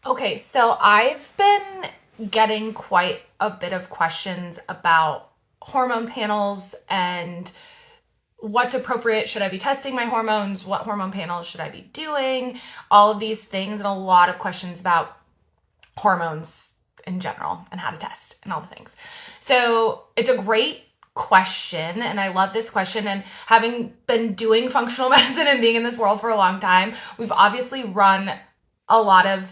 Okay, so I've been getting quite a bit of questions about hormone panels and what's appropriate. Should I be testing my hormones? What hormone panels should I be doing? All of these things, and a lot of questions about hormones in general and how to test and all the things. So it's a great question, and I love this question. And having been doing functional medicine and being in this world for a long time, we've obviously run a lot of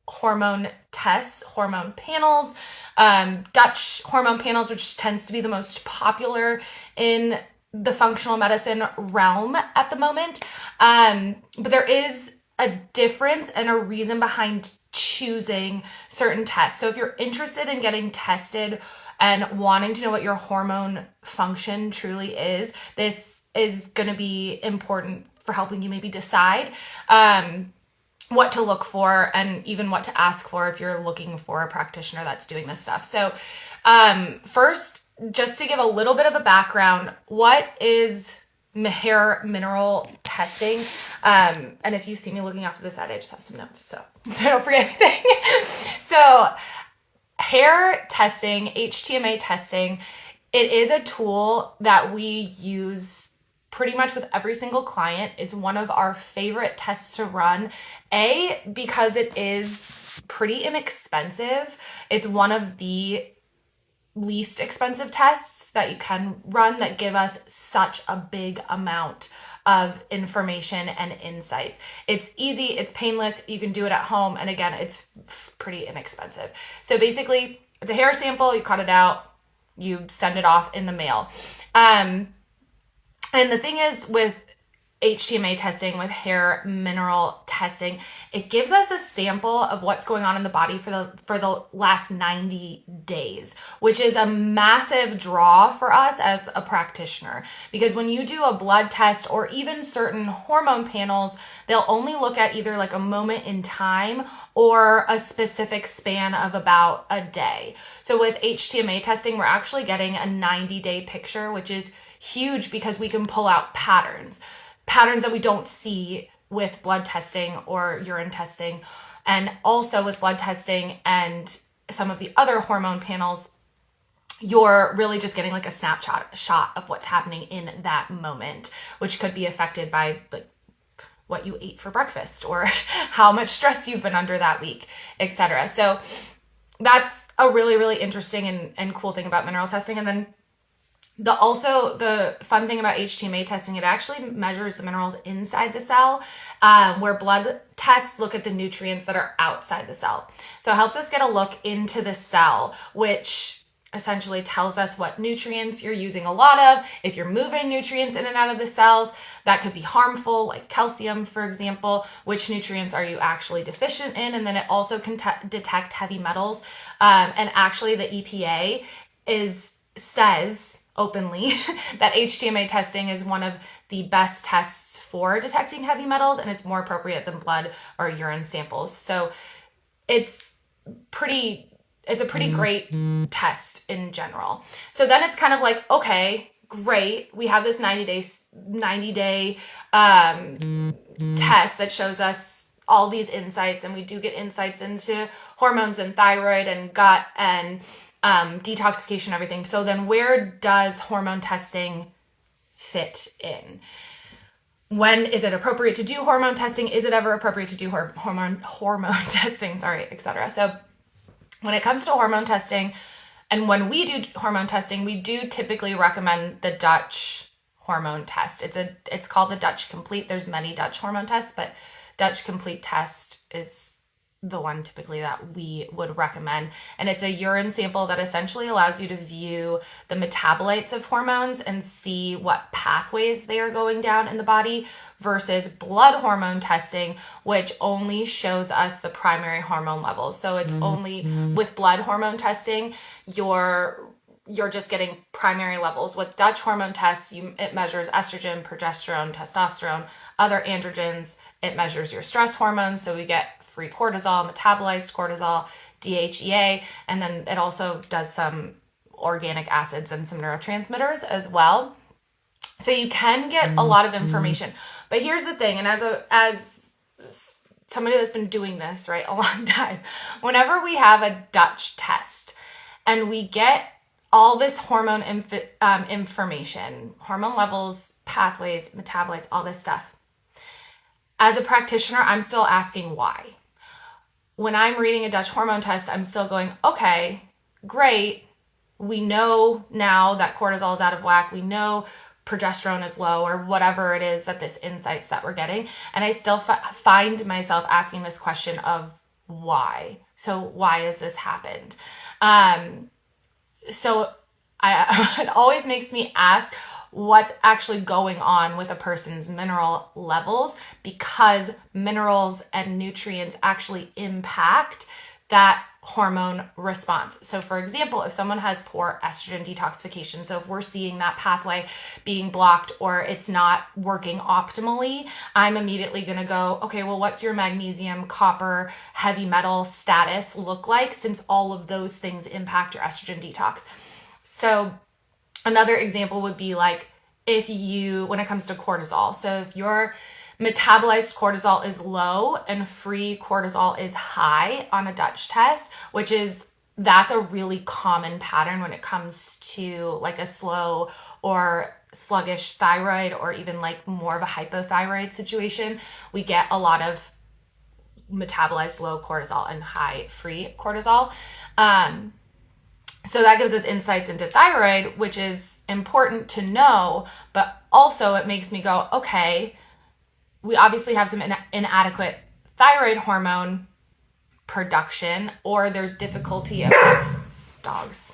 hormone tests, hormone panels, Dutch hormone panels, which tends to be the most popular in the functional medicine realm at the moment. But there is a difference and a reason behind choosing certain tests. So if you're interested in getting tested and wanting to know what your hormone function truly is, this is going to be important for helping you maybe decide what to look for and even what to ask for if you're looking for a practitioner that's doing this stuff. So first, just to give a little bit of a background, what is hair mineral testing? And if you see me looking after this ad, I just have some notes, so I don't forget anything. So hair testing, HTMA testing, it is a tool that we use pretty much with every single client. It's one of our favorite tests to run. Because it is pretty inexpensive. It's one of the least expensive tests that you can run that give us such a big amount of information and insights. It's easy, it's painless, you can do it at home, and again, it's pretty inexpensive. So basically, it's a hair sample, you cut it out, you send it off in the mail. And the thing is with HTMA testing, with hair mineral testing, it gives us a sample of what's going on in the body for the last 90 days, which is a massive draw for us as a practitioner. Because when you do a blood test or even certain hormone panels, they'll only look at either like a moment in time or a specific span of about a day. So with HTMA testing, we're actually getting a 90-day picture, which is huge because we can pull out patterns that we don't see with blood testing or urine testing. And also with blood testing and some of the other hormone panels, you're really just getting like a shot of what's happening in that moment, which could be affected by what you ate for breakfast or how much stress you've been under that week, etc. So that's a really, really interesting and cool thing about mineral testing. And then the fun thing about HTMA testing, it actually measures the minerals inside the cell, where blood tests look at the nutrients that are outside the cell. So it helps us get a look into the cell, which essentially tells us what nutrients you're using a lot of. If you're moving nutrients in and out of the cells, that could be harmful, like calcium, for example. Which nutrients are you actually deficient in? And then it also can detect heavy metals. And actually the EPA says openly that HTMA testing is one of the best tests for detecting heavy metals, and it's more appropriate than blood or urine samples. So it's a pretty great test in general. So then it's kind of like, okay, great. We have this 90-day test that shows us all these insights, and we do get insights into hormones and thyroid and gut and detoxification, everything. So then where does hormone testing fit in? When is it appropriate to do hormone testing? Is it ever appropriate to do hormone testing, etc. So when it comes to hormone testing, and when we do hormone testing, we do typically recommend the Dutch hormone test. It's called the Dutch Complete. There's many Dutch hormone tests, but Dutch Complete test is the one typically that we would recommend. And it's a urine sample that essentially allows you to view the metabolites of hormones and see what pathways they are going down in the body, versus blood hormone testing, which only shows us the primary hormone levels. So it's only with blood hormone testing, you're just getting primary levels. With Dutch hormone tests, it measures estrogen, progesterone, testosterone, other androgens. It measures your stress hormones. So we get free cortisol, metabolized cortisol, DHEA, and then it also does some organic acids and some neurotransmitters as well. So you can get a lot of information. But here's the thing, and as somebody that's been doing this, right, a long time, whenever we have a Dutch test and we get all this hormone information, hormone levels, pathways, metabolites, all this stuff, as a practitioner, I'm still asking why. When I'm reading a Dutch hormone test, I'm still going, okay, great. We know now that cortisol is out of whack. We know progesterone is low, or whatever it is that this insights that we're getting. And I still find myself asking this question of why. So why has this happened? So it always makes me ask what's actually going on with a person's mineral levels, because minerals and nutrients actually impact that hormone response. So for example, if someone has poor estrogen detoxification, so if we're seeing that pathway being blocked or it's not working optimally, I'm immediately going to go, okay, well, what's your magnesium, copper, heavy metal status look like, since all of those things impact your estrogen detox? So another example would be like when it comes to cortisol. So if your metabolized cortisol is low and free cortisol is high on a Dutch test, that's a really common pattern when it comes to like a slow or sluggish thyroid, or even like more of a hypothyroid situation. We get a lot of metabolized low cortisol and high free cortisol. So that gives us insights into thyroid, which is important to know, but also it makes me go, okay, we obviously have some inadequate thyroid hormone production, or there's difficulty of dogs.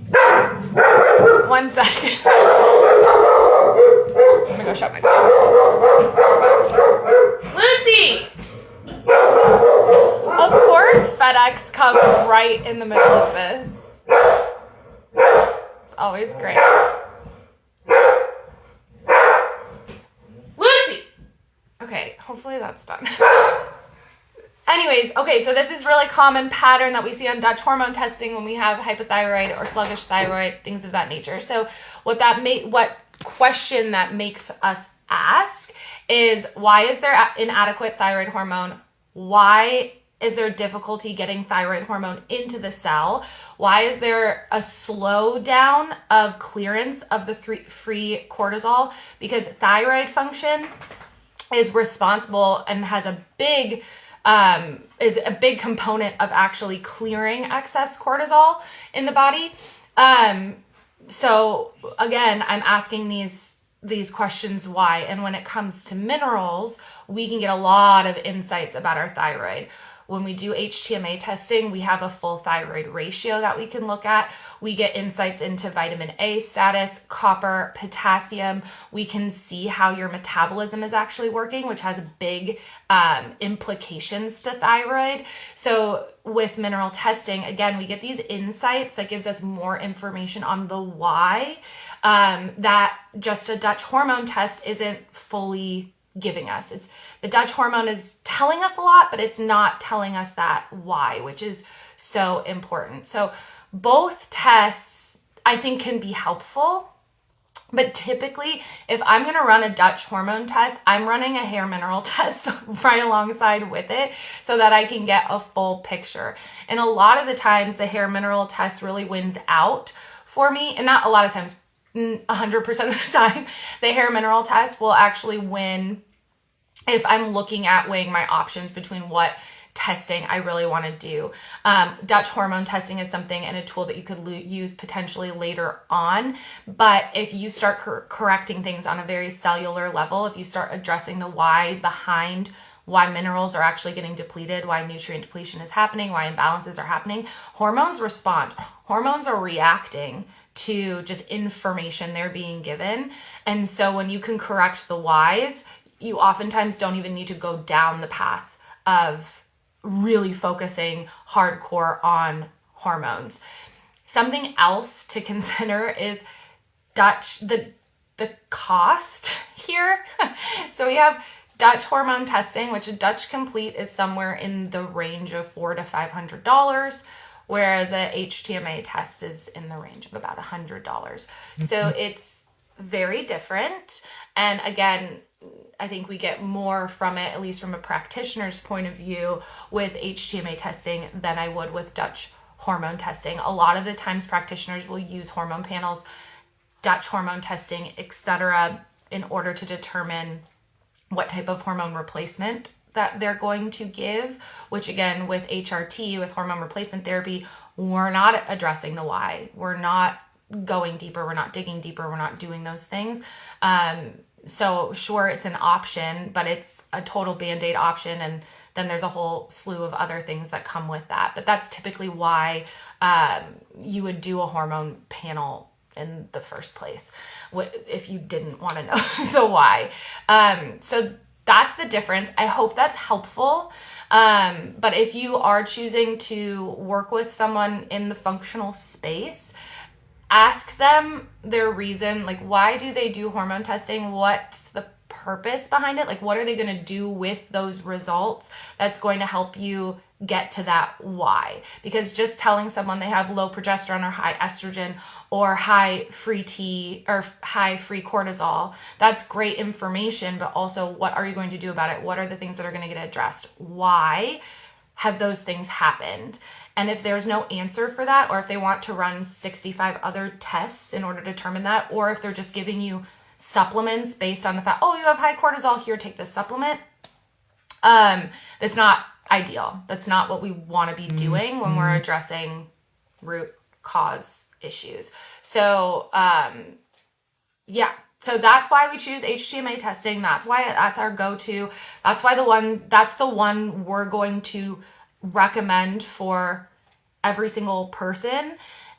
1 second. I'm gonna go shut my door. Lucy! Of course FedEx comes right in the middle of this. It's always great. Lucy! Okay, hopefully that's done. Anyways, okay, so this is really common pattern that we see on Dutch hormone testing when we have hypothyroid or sluggish thyroid, things of that nature. So what question that makes us ask is, why is there inadequate thyroid hormone? Why is there difficulty getting thyroid hormone into the cell? Why is there a slowdown of clearance of the free cortisol? Because thyroid function is responsible and has is a big component of actually clearing excess cortisol in the body. So again, I'm asking these questions why. And when it comes to minerals, we can get a lot of insights about our thyroid. When we do HTMA testing, we have a full thyroid ratio that we can look at. We get insights into vitamin A status, copper, potassium. We can see how your metabolism is actually working, which has big implications to thyroid. So with mineral testing, again, we get these insights that gives us more information on the why that just a Dutch hormone test isn't fully giving us. The Dutch hormone is telling us a lot, but it's not telling us that why, which is so important. So both tests, I think, can be helpful, but typically if I'm going to run a Dutch hormone test, I'm running a hair mineral test right alongside with it so that I can get a full picture. And a lot of the times the hair mineral test really wins out for me, and not a lot of times, 100% of the time, the hair mineral test will actually win if I'm looking at weighing my options between what testing I really want to do. Dutch hormone testing is something and a tool that you could use potentially later on. But if you start correcting things on a very cellular level, if you start addressing the why behind why minerals are actually getting depleted, why nutrient depletion is happening, why imbalances are happening, hormones respond. Hormones are reacting to just information they're being given. And so when you can correct the whys, you oftentimes don't even need to go down the path of really focusing hardcore on hormones. Something else to consider is the cost here. So we have Dutch hormone testing, which a Dutch complete is somewhere in the range of $400 to $500, whereas a HTMA test is in the range of about $100. So it's very different. And again, I think we get more from it, at least from a practitioner's point of view, with HTMA testing than I would with Dutch hormone testing. A lot of the times practitioners will use hormone panels, Dutch hormone testing, etc., in order to determine what type of hormone replacement that they're going to give, which again, with HRT, with hormone replacement therapy, we're not addressing the why. We're not going deeper. We're not digging deeper. We're not doing those things. So sure, it's an option, but it's a total Band-Aid option. And then there's a whole slew of other things that come with that. But that's typically why you would do a hormone panel in the first place, if you didn't want to know the why. So that's the difference. I hope that's helpful. But if you are choosing to work with someone in the functional space, ask them their reason, like, why do they do hormone testing? What's the purpose behind it? Like, what are they going to do with those results that's going to help you get to that why? Because just telling someone they have low progesterone or high estrogen or high free T or high free cortisol, that's great information, but also what are you going to do about it? What are the things that are going to get addressed? Why have those things happened? And if there's no answer for that, or if they want to run 65 other tests in order to determine that, or if they're just giving you supplements based on the fact, oh, you have high cortisol, here, take this supplement, that's not ideal. That's not what we want to be doing when we're addressing root cause issues. So, yeah. So that's why we choose HTMA testing. That's our go-to. That's the one we're going to recommend for every single person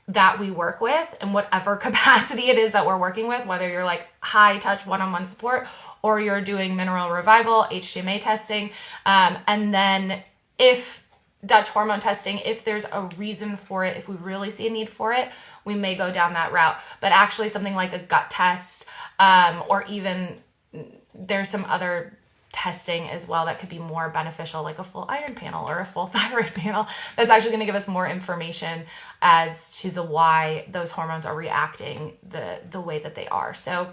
that we work with in whatever capacity it is that we're working with, whether you're like high touch one-on-one support or you're doing mineral revival, HTMA testing. And then if Dutch hormone testing, if there's a reason for it, if we really see a need for it, we may go down that route. But actually something like a gut test, or even there's some other testing as well that could be more beneficial, like a full iron panel or a full thyroid panel, that's actually going to give us more information as to the why those hormones are reacting the way that they are. So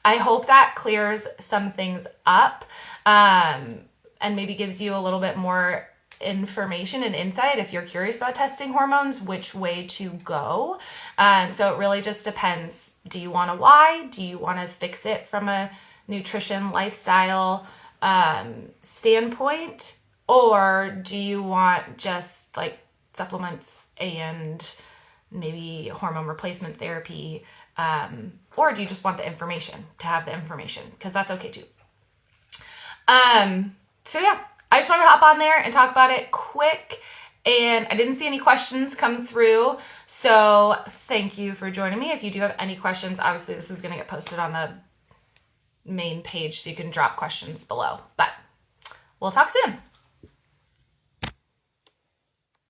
I hope that clears some things up, and maybe gives you a little bit more information and insight if you're curious about testing hormones, which way to go. So it really just depends. Do you want a why? Do you want to fix it from a nutrition, lifestyle standpoint? Or do you want just like supplements and maybe hormone replacement therapy? Or do you just want the information, to have the information? Because that's okay too. So yeah, I just wanted to hop on there and talk about it quick. And I didn't see any questions come through. So thank you for joining me. If you do have any questions, obviously this is going to get posted on the main page, so you can drop questions below. But we'll talk soon.